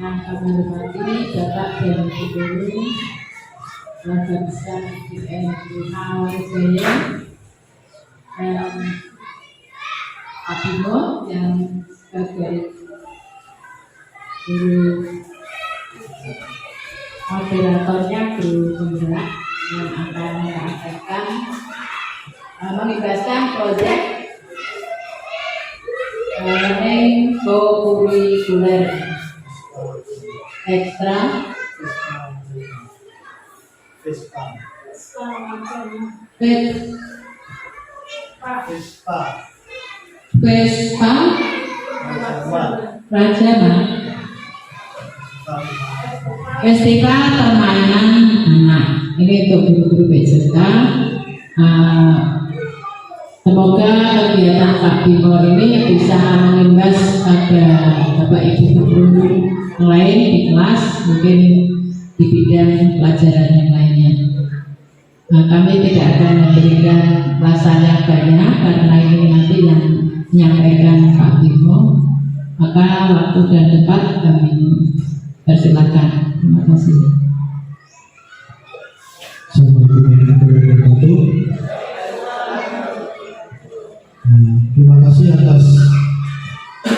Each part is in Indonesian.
Yang kami hormati Bapak dan Ibu Warga Besar IPN Jaya dan Pak Bimo yang sebagai guru moderatornya, guru penggerak yang akan menyampaikan mengibarkan proyek learning co-curricular ekstra Vespa Rajana Festival Permainan Anak. Ini untuk guru-guru BCK. Semoga kegiatan Pak Bimo ini bisa mengimbas pada Bapak Ibu guru lain di kelas, mungkin di bidang pelajaran yang lainnya. Kami tidak akan memberikan rasanya banyak karena ini nanti yang menyampaikan Pak Bimo, maka waktu dan tempat kami persilakan. Terima kasih. Assalamualaikum warahmatullahi wabarakatuh. Terima kasih atas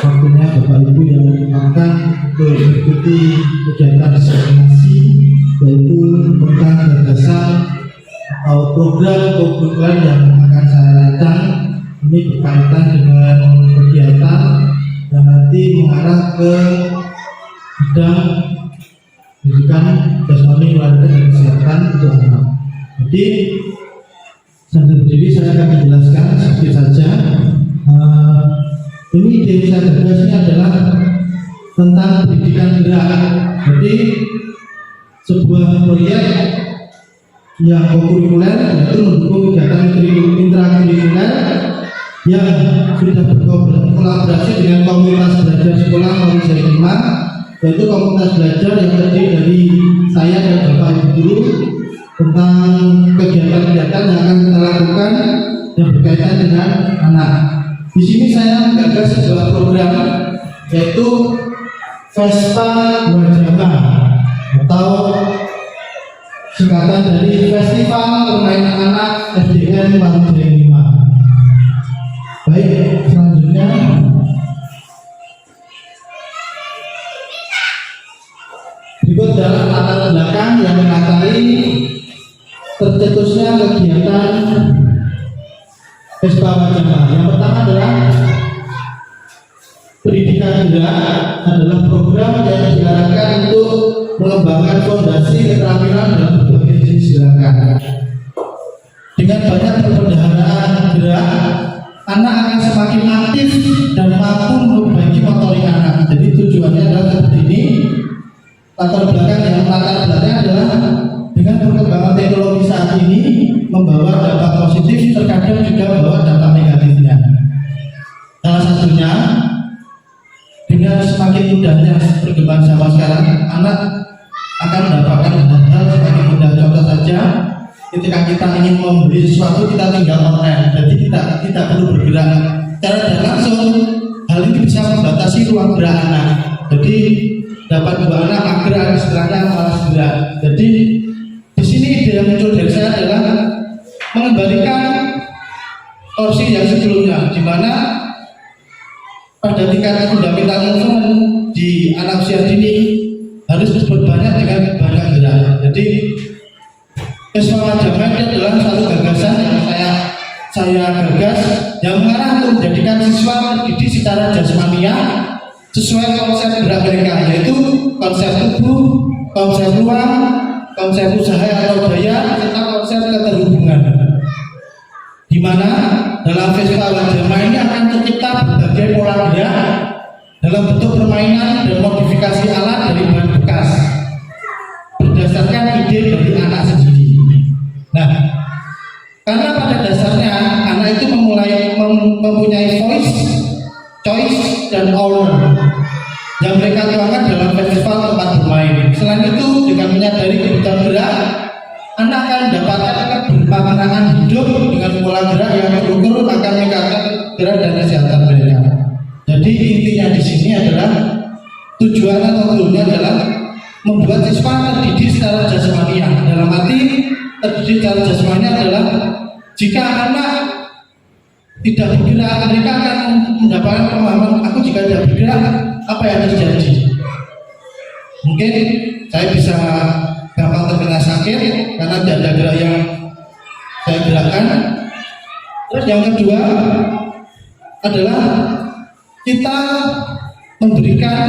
waktunya Bapak Ibu yang akan mengikuti kegiatan disertasi, yaitu tentang gagasan atau program co-curricular yang akan saya rancang. Ini berkaitan dengan kegiatan yang nanti mengarah ke bidang pendidikan jasmani, olahraga dan kesehatan untuk anak. Jadi sambil berdiri saya akan menjelaskan sedikit saja. Ini ide saya gagas ini adalah tentang pendidikan gerak. Jadi sebuah proyek yang co-curricular yaitu mendukung kegiatan intrakurikuler yang sudah berkolaborasi dengan komunitas belajar sekolah Malaysia 5, yaitu komunitas belajar yang terdiri dari saya dan Bapak Ibu guru tentang kegiatan-kegiatan yang akan kita lakukan yang berkaitan dengan anak. Di sini saya menggagas sebuah program yaitu Vespa Wajama atau singkatan dari Festival Permainan Anak SDN Malaysia 5. Baik, selanjutnya berikut adalah latar belakang yang mengatakan tercetusnya kegiatan Vespa Wajama. Yang pertama adalah pendidikan gerak adalah program yang diarahkan untuk mengembangkan fondasi keterampilan dalam berbagai jenis gerakan. Dengan banyak perbendaharaan gerak, anak akan semakin aktif dan mampu memperbaiki motorik anak. Jadi tujuannya adalah seperti ini. Latar belakang adalah dengan perkembangan teknologi saat ini membawa dampak positif, terkadang juga membawa dampak negatifnya. Salah satunya dengan semakin mudahnya perkembangan zaman sekarang, anak akan mendapatkan hal-hal semakin mudah. Contoh saja, ketika kita ingin membeli sesuatu kita tinggal online, jadi kita tidak perlu bergerak secara tidak langsung. Hal ini bisa membatasi ruang gerak anak. Jadi dapat membuat anak mager, istilahnya malas gerak. Jadi di sini ide yang muncul dari saya adalah mengembalikan porsi yang sebelumnya, di mana pada tingkat fundamental movement di anak usia dini harus berbanyak dengan banyak gerak. Jadi Vespa Wajama ini adalah satu gagasan yang saya gagas yang mengarah untuk menjadikan siswa terdidik secara jasmania sesuai konsep gerak mereka, yaitu konsep tubuh, konsep ruang, konsep usaha atau daya, serta konsep keterhubungan. Di mana dalam Vespa Wajama ini akan tercipta berbagai pola gerak dalam bentuk permainan dan modifikasi alat dari bahan bekas berdasarkan ide dari anak sendiri. Nah, karena pada dasarnya anak itu mempunyai voice, choice, dan owner yang mereka tuangkan dalam festival tempat bermain. Selain itu, dengan menyadari kebutuhan gerak, anak akan mendapatkan kebermaknaan hidup dengan pola gerak yang terukur akan meningkatkan gerak dan kesehatan mereka. Jadi intinya di sini adalah tujuan atau goalnya adalah membuat siswa terdidik secara jasmania. Dalam arti terdidik secara jasmania adalah jika anak tidak bergerak, mereka akan mendapatkan pemahaman, aku jika tidak bergerak, apa yang terjadi? Mungkin saya bisa gampang terkena sakit karena tidak ada gerak yang saya gerakkan. Terus yang kedua adalah kita memberikan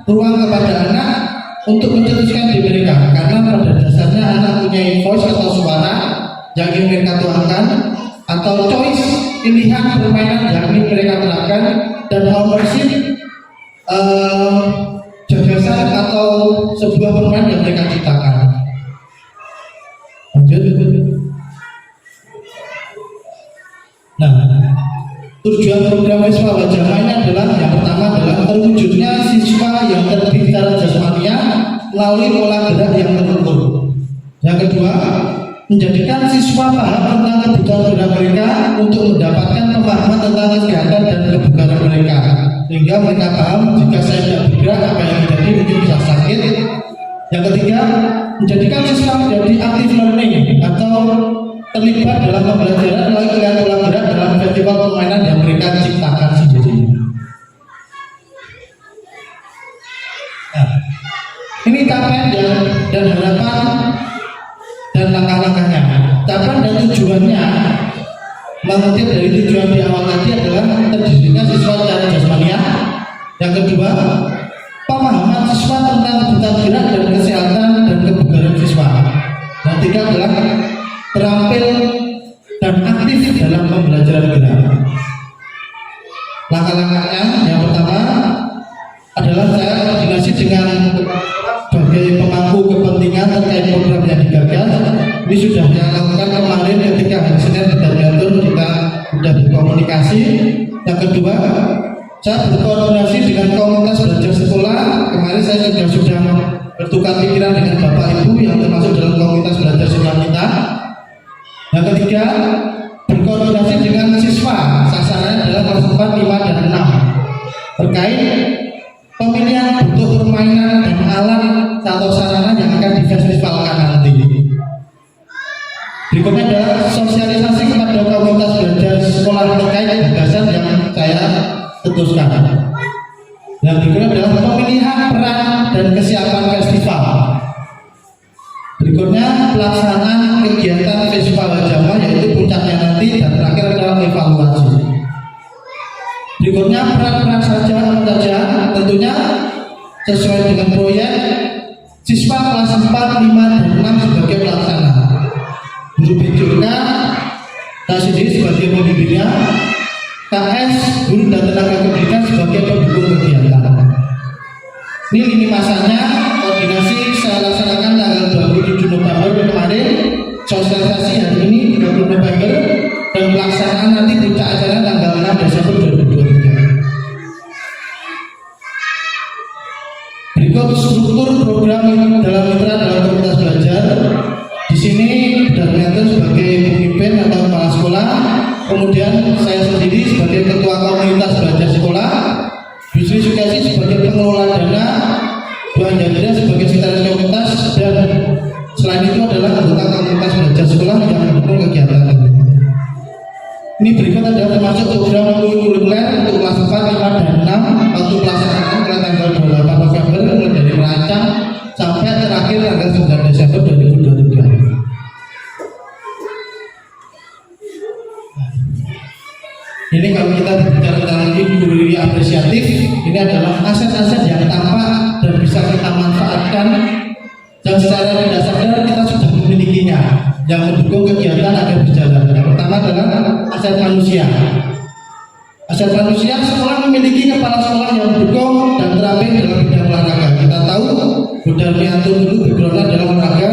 ruang kepada anak untuk mencetuskan diri mereka, karena pada dasarnya anak punya voice atau suara yang ingin mereka tuangkan, atau choice, pilihan permainan yang ingin mereka terapkan, dan ownership gagasan atau sebuah permainan yang mereka ciptakan. Lanjut. Nah, tujuan program Wisma Wajama ini adalah yang pertama adalah terwujudnya siswa yang terdidik secara jasmania melalui pola gerak yang terukur. Yang kedua, menjadikan siswa paham tentang kebutuhan gerak mereka untuk mendapatkan pemahaman tentang kesehatan dan kebugaran mereka, sehingga mereka paham jika saya tidak bergerak apa yang terjadi, mungkin bisa sakit. Yang ketiga, menjadikan siswa menjadi active learning atau terlibat dalam pembelajaran melalui kegiatan pola gerak dalam festival permainan yang mereka ciptakan sendiri. Nah, ini capaian dan harapan dan langkah-langkahnya. Capaian dan tujuannya mengutip dari tujuan di awal tadi adalah terdirinya siswa secara jasmania. Yang kedua, pemahaman siswa tentang kebutuhan gerak dan kesehatan dan kebugaran siswa. Yang ketiga adalah terampil dan aktif dalam pembelajaran gerak. Langkah-langkahnya yang pertama adalah saya koordinasi dengan sebagai pemangku kepentingan terkait program yang digagas. Ini sudah saya lakukan kemarin ketika hari Senin di Darjatun kita sudah berkomunikasi. Yang kedua, saya berkoordinasi dengan komunitas belajar sekolah. Kemarin saya juga sudah bertukar pikiran dengan Bapak Ibu yang termasuk dalam komunitas belajar sekolah kita. Yang ketiga, berkoordinasi dengan siswa, sasarannya adalah kelas 4, 5, dan 6 terkait pemilihan bentuk permainan dan alat atau sarana yang akan difestivalkan nanti. Berikutnya adalah sosialisasi kepada komunitas belajar sekolah terkait gagasan yang saya cetuskan. Yang berikutnya adalah pemilihan peran dan kesiapan festival. Berikutnya pelaksanaan kegiatan Festival Wajama, yaitu puncaknya nanti, dan terakhir adalah evaluasi. Berikutnya peran-peran saja tentunya sesuai dengan proyek siswa kelas 4, 5, dan 6 sebagai pelaksana, guru BJK saya sendiri sebagai pembimbingnya, KS, guru dan tenaga pendidikan sebagai pendukung kegiatan. Ini lini masanya koordinasi saya laksanakan tanggal 27 November kemarin, sosialisasi hari ini 30 November, dan pelaksanaan nanti puncak acara tanggal 6 Desember 2023. Berikut struktur program dalam mitra dalam komunitas belajar. Di sini Darmianto sebagai pemimpin atau kepala sekolah, kemudian saya sendiri sebagai ketua komunitas belajar sekolah, Yusri Sukasi sebagai pengelola dana, Bu Anjandra sebagai sekretaris komunitas, dan selain itu adalah anggota komunitas belajar sekolah yang mendukung kegiatan ini. Ini berikut adalah termasuk program kulikuler untuk kelas 4, 5, dan 6 waktu pelaksanaan mulai tanggal 28 November mulai dari merancang sampai terakhir tanggal 9 Desember 2023. Ini kalau kita berbicara tentang guru apresiatif, ini adalah aset-aset yang tampak dan bisa kita manfaatkan dan secara tidak sadar kita sudah memilikinya yang mendukung kegiatan agar berjalan. Yang pertama adalah aset manusia. Aset manusia, sekolah memiliki kepala sekolah yang mendukung dan terampil dalam bidang olahraga. Kita tahu Bu Darmianto dulu backgroundnya dalam olahraga,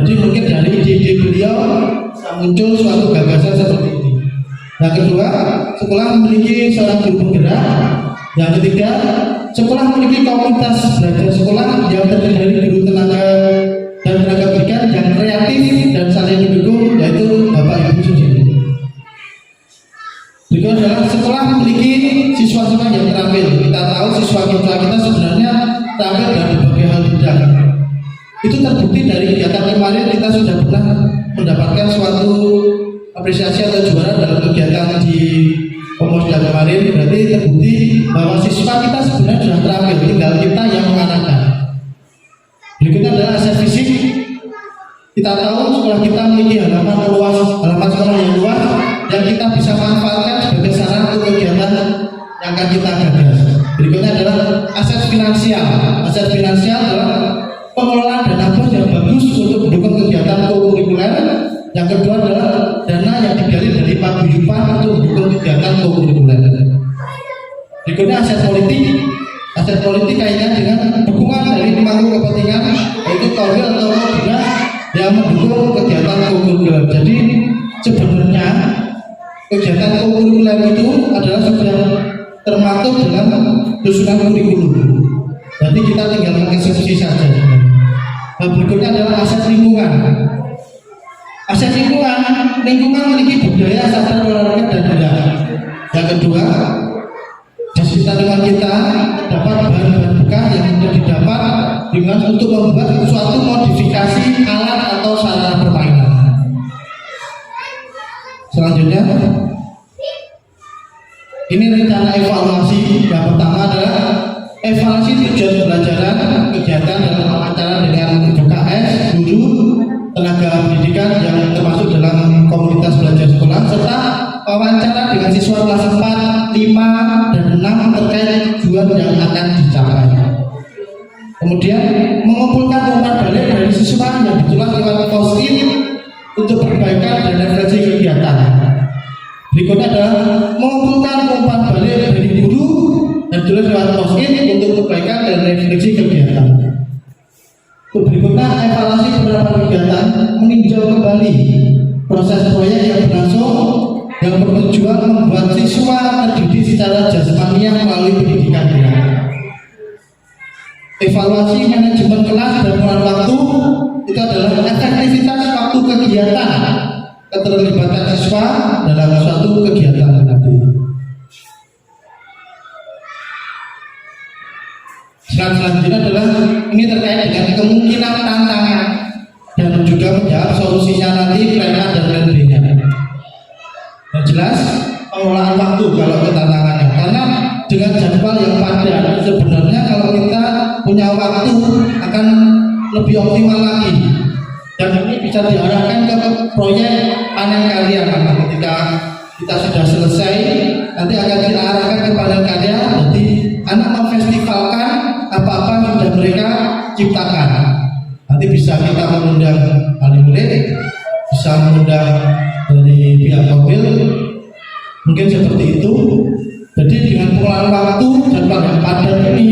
jadi mungkin dari ide-ide beliau muncul suatu gagasan seperti ini. Yang kedua, sekolah memiliki seorang guru penggerak. Yang ketiga, sekolah memiliki komunitas belajar sekolah yang terdiri dari guru tenaga dan tenaga pendidikan yang kreatif dan saling mendukung, yaitu Bapak Ibu sendiri. Berikut adalah sekolah memiliki siswa-siswa yang terampil. Kita tahu siswa kita sebenarnya kemarin kita sudah pernah mendapatkan suatu apresiasi atau juara dalam kegiatan di Pomosda kemarin, berarti terbukti bahwa siswa kita sebenarnya sudah terampil, tinggal kita yang mengarahkan. Berikutnya adalah aset fisik. Kita tahu sekolah kita memiliki halaman sekolah yang luas yang kita bisa manfaatkan sebagai sarana untuk kegiatan yang akan kita gagas. Berikutnya adalah aset finansial. Aset finansial adalah pengelolaan dana bos yang bagus untuk mendukung kegiatan kokurikuler. Yang kedua adalah dana yang digali dari paguyuban untuk mendukung kegiatan kokurikuler. Berikutnya aset politik. Aset politik kaitannya dengan dukungan dari pemangku kepentingan, yaitu korwil atau dinas yang mendukung kegiatan kokurikuler. Jadi sebenarnya kegiatan kokurikuler itu adalah sudah termaktub dalam susunan kurikulum. Jadi kita tinggal mengeksekusi saja. Nah, berikutnya adalah aset lingkungan. Aset lingkungan memiliki budaya, sastra, olahraga, dan budaya. Yang kedua, di tanaman kita dapat bahan-bahan bekas yang sudah didapat dengan untuk membuat suatu modifikasi alat atau sarana permainan. Selanjutnya, ini rencana evaluasi. Yang pertama adalah evaluasi tujuan pembelajaran, kegiatan dan wawancara dengan BKS, guru, tenaga pendidikan yang termasuk dalam komunitas belajar sekolah, serta wawancara dengan siswa kelas 4, 5, dan 6 terkait tujuan yang akan dicapai. Kemudian mengumpulkan umpan balik dari siswa yang ditulis lewat post-it untuk perbaikan dan refleksi kegiatan. Berikutnya adalah mengumpulkan umpan balik dari guru dan ditulis lewat post-it untuk perbaikan dan refleksi kegiatan. Berikutnya evaluasi beberapa kegiatan, meninjau kembali proses proyek yang berlangsung yang bertujuan membuat siswa terdidik secara jasmania melalui pendidikan dia. Evaluasi manajemen kelas dan peran waktu itu adalah efektivitas waktu kegiatan, keterlibatan siswa dalam suatu kegiatan nanti. Selanjutnya adalah ini terkait dengan kemungkinan tantangan dan juga menjawab solusinya nanti plan A dan plan B-nya. Yang jelas pengelolaan waktu kalau ke tantangannya, karena dengan jadwal yang padat sebenarnya kalau kita punya waktu akan lebih optimal lagi, dan ini bisa diarahkan ke proyek panen karya. Karena ketika kita sudah selesai nanti akan diarahkan ke panen karya, jadi anak memfestivalkan apa-apa yang sudah mereka ciptakan. Nanti bisa kita mengundang ahli murid, bisa mengundang dari pihak mobil, mungkin seperti itu. Jadi dengan pengelolaan waktu dan yang padat ini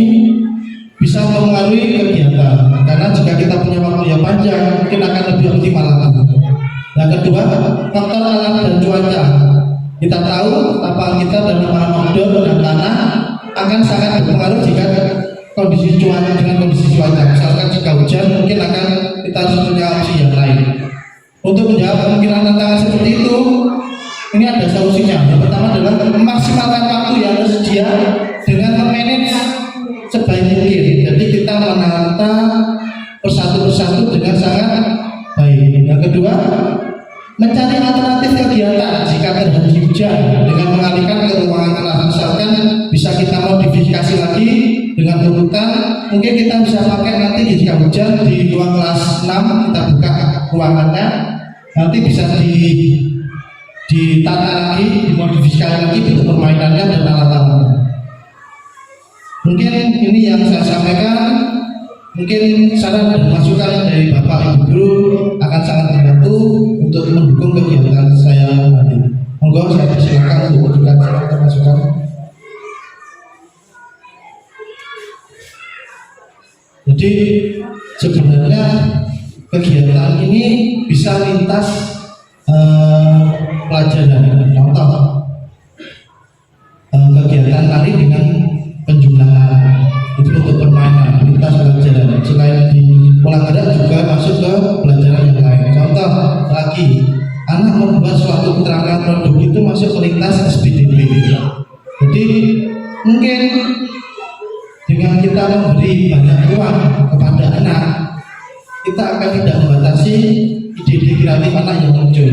bisa mempengaruhi kegiatan, karena jika kita punya waktu yang panjang mungkin akan lebih optimal lagi. Yang kedua, faktor alam dan cuaca. Kita tahu lapangan kita dalam outdoor dan tanah akan sangat berpengaruh jika kondisi cuaca, dengan kondisi cuaca. Misalkan jika hujan mungkin akan kita harus punya opsi yang lain. Untuk menjawab kemungkinan tantangan seperti itu, ini ada solusinya. Yang pertama adalah memaksimalkan waktu yang tersedia dengan memanage sebaik mungkin. Jadi kita menata persatu-persatu dengan sangat baik. Yang kedua, mencari alternatif kegiatan jika terjadi hujan dengan mengalihkan ke ruangan kelas. Misalkan bisa kita modifikasi lagi dengan urutan, mungkin kita bisa pakai nanti jika hujan di ruang kelas 6 kita buka ruangannya, nanti bisa ditata lagi, dimodifikasi lagi untuk permainannya dan alat-alatnya. Mungkin ini yang saya sampaikan. Mungkin saran dan masukan dari Bapak Ibu Guru akan sangat membantu untuk mendukung kegiatan saya nanti. Monggo saya persilakan untuk memberikan masukan. Jadi sebenarnya kegiatan ini bisa lintas pelajaran. Contoh kegiatan tadi dengan penjumlahan itu untuk permainan lintas pelajaran. Selain di pola gerak juga masuk ke pelajaran yang lain. Contoh lagi, anak membuat suatu keterangan produk itu masuk ke lintas SPDP. Jadi mungkin dengan kita memberi banyak uang kepada anak, kita akan tidak membatasi ide-ide kreatif anak yang muncul.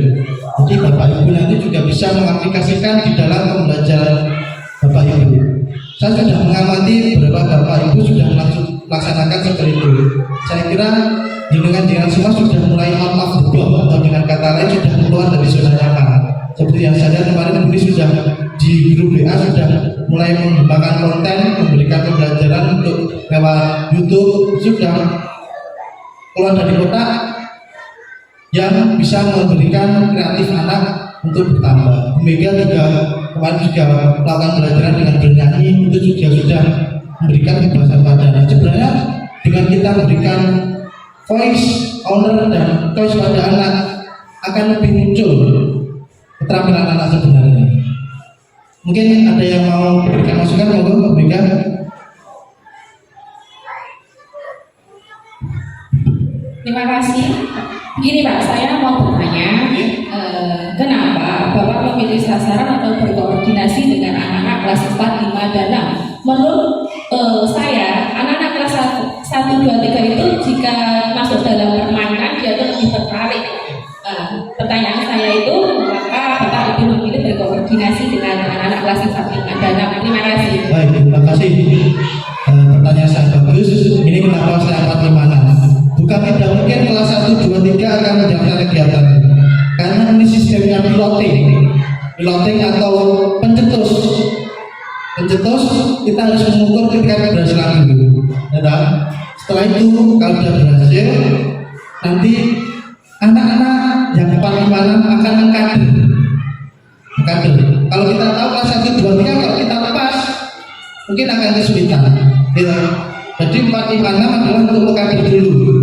Jadi Bapak Ibu nanti juga bisa mengaplikasikan di dalam pembelajaran Bapak Ibu. Saya sudah mengamati beberapa Bapak Ibu sudah melaksanakan seperti itu. Saya kira jenengan semua sudah mulai out of the box, atau dengan kata lain sudah keluar dari zona nyaman. Seperti yang saya lihat kemarin ini sudah di grup WA sudah mulai mengembangkan konten, memberikan pembelajaran untuk lewat YouTube, sudah keluar dari kotak yang bisa memberikan kreatif anak untuk bertambah. Mega juga kemarin juga melakukan pembelajaran dengan bernyanyi, itu juga sudah memberikan kebebasan pada anak. Sebenarnya dengan kita memberikan voice owner dan choice pada anak akan lebih muncul keterampilan anak sebenarnya. Mungkin ada yang mau berikan masukan, monggo Mega. Terima kasih. Begini Pak, saya mau bertanya, kenapa Bapak memilih sasaran atau berkoordinasi dengan anak-anak kelas 4, 5, dan 6? Menurut saya, anak-anak kelas 1, 2, 3 itu jika masuk dalam permainan dia itu lebih tertarik. Pertanyaan saya itu, mengapa Bapak Ibu memilih berkoordinasi dengan anak-anak kelas 4, 5, dan 6? Terima kasih. Baik, terima kasih. Pertanyaan saya bagus. Ini kenapa saya 4, 5, 6? Bukan tidak mungkin kelas 1, 2, 3 akan menjalankan kegiatan, karena ini sistemnya piloting atau pencetus. Kita harus mengukur ketika keberhasilan dulu. Dan setelah itu kalau sudah berhasil, nanti anak-anak yang 4, 5, 6 akan mengkader. Kalau kita tahu kelas 1, 2, 3 kalau kita lepas mungkin akan kesulitan. Jadi 4, 5, 6 adalah untuk mengkader dulu.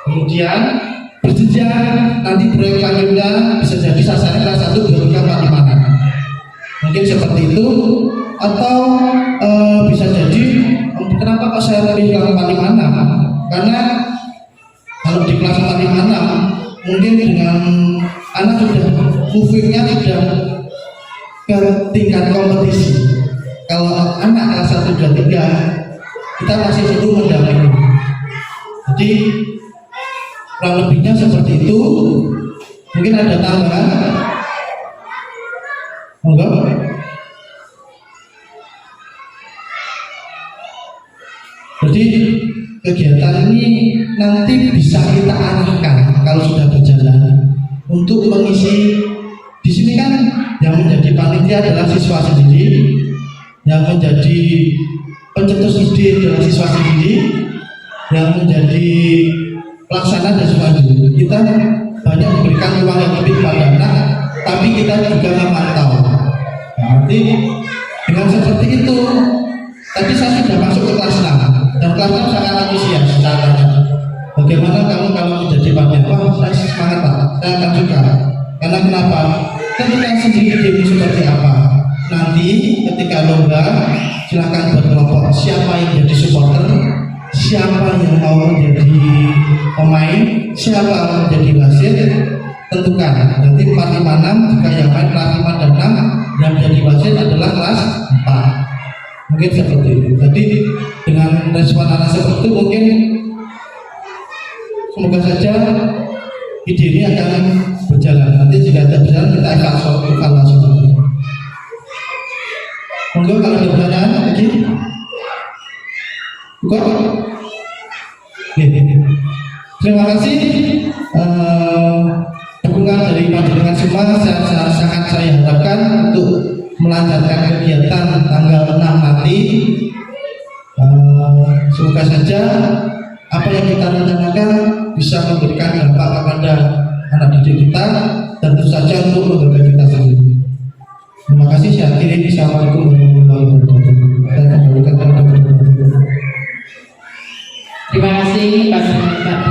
Kemudian berjenjang, nanti proyek selanjutnya bisa jadi sasaran kelas 1, 2, 3, 4, 5, 6. Mungkin seperti itu. Atau bisa jadi, kenapa kok saya pilih kelas 4, 5, 6? Karena kalau di kelas 4, 5, 6 mungkin dengan anak sudah movingnya sudah ke tingkat kompetisi. Kalau anak kelas 1, 2, 3 kita masih perlu mendampingi. Jadi kurang lebihnya seperti itu. Mungkin ada tambahan? Monggo. Jadi kegiatan ini nanti bisa kita arahkan kalau sudah berjalan untuk mengisi. Di sini kan yang menjadi panitia adalah siswa sendiri, yang menjadi pencetus ide adalah siswa sendiri, yang menjadi pelaksana dan sebagainya. Kita banyak memberikan ruang yang lebih pada anak, tapi kita juga memantau. Nanti dengan seperti itu, tadi saya sudah masuk ke kelas 6 dan kelas 6 sangat antusias. Saya tanya, bagaimana kamu kalau menjadi panitia? Wah, saya semangat Pak, saya akan juga. Karena kenapa? Tentukan sendiri diri seperti apa. Nanti ketika lomba, silakan berkelompok. Siapa yang jadi supporter, siapa yang mau menjadi pemain, siapa menjadi wasit, tentukan. Nanti 4, 5, 6 jika yang main kelas 5 dan 6, yang menjadi wasit adalah kelas 4. Mungkin seperti itu. Jadi dengan respon anak seperti itu, mungkin semoga saja ide ini akan berjalan. Nanti jika tidak berjalan kita evaluasi. Monggo kalau ada pertanyaan lagi. Terima kasih dukungan dari panjenengan semua. Sangat saya harapkan untuk melancarkan kegiatan tanggal 6 nanti. Semoga saja apa yang kita rencanakan bisa memberikan dampak kepada anak didik kita dan tentu saja untuk lembaga kita sendiri. Terima kasih. Saya akhiri. Assalamualaikum warahmatullahi wabarakatuh. Saya kembalikan kepada Terima kasih Pak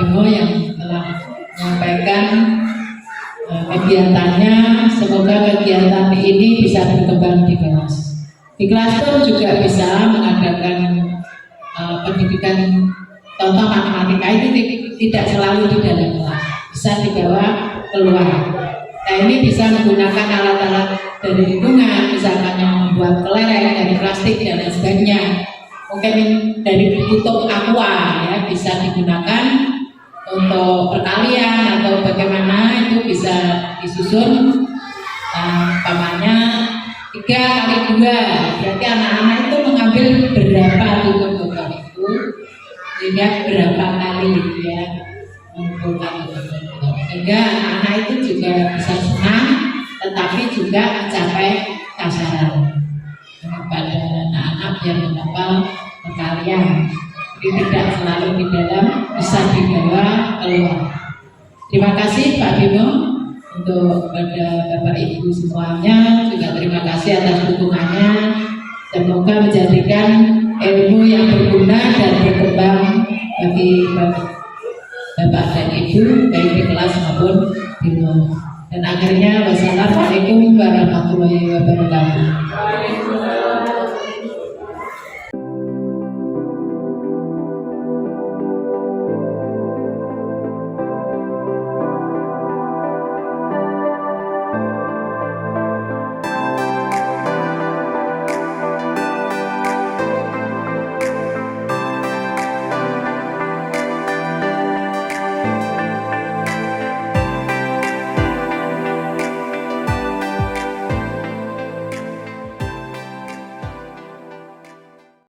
Bimo yang telah menyampaikan kegiatannya. Semoga kegiatan ini bisa berkembang di kelas. Di kelas pun juga bisa mengadakan pendidikan. Contoh matematika itu tidak selalu di dalam kelas, bisa dibawa keluar. Nah ini bisa menggunakan alat-alat dari lingkungan, misalkan yang membuat kelereng dari plastik dan lain sebagainya. Mungkin dari tutup aqua ya bisa digunakan, untuk perkalian atau bagaimana itu bisa disusun umpamanya 3 kali 2, berarti anak-anak itu mengambil berapa tutur itu sehingga berapa kali gitu ya mengumpulkan tutur, sehingga anak-anak itu juga bisa senang tetapi juga mencapai sasaran kepada anak-anak yang menghafal perkalian. Jadi tidak selalu di dalam, bisa dibawa keluar. Terima kasih Pak Bimo untuk pada Bapak Ibu semuanya, juga terima kasih atas dukungannya. Semoga menjadikan ilmu yang berguna dan berkembang bagi Bapak dan Ibu baik di kelas maupun di luar. Dan akhirnya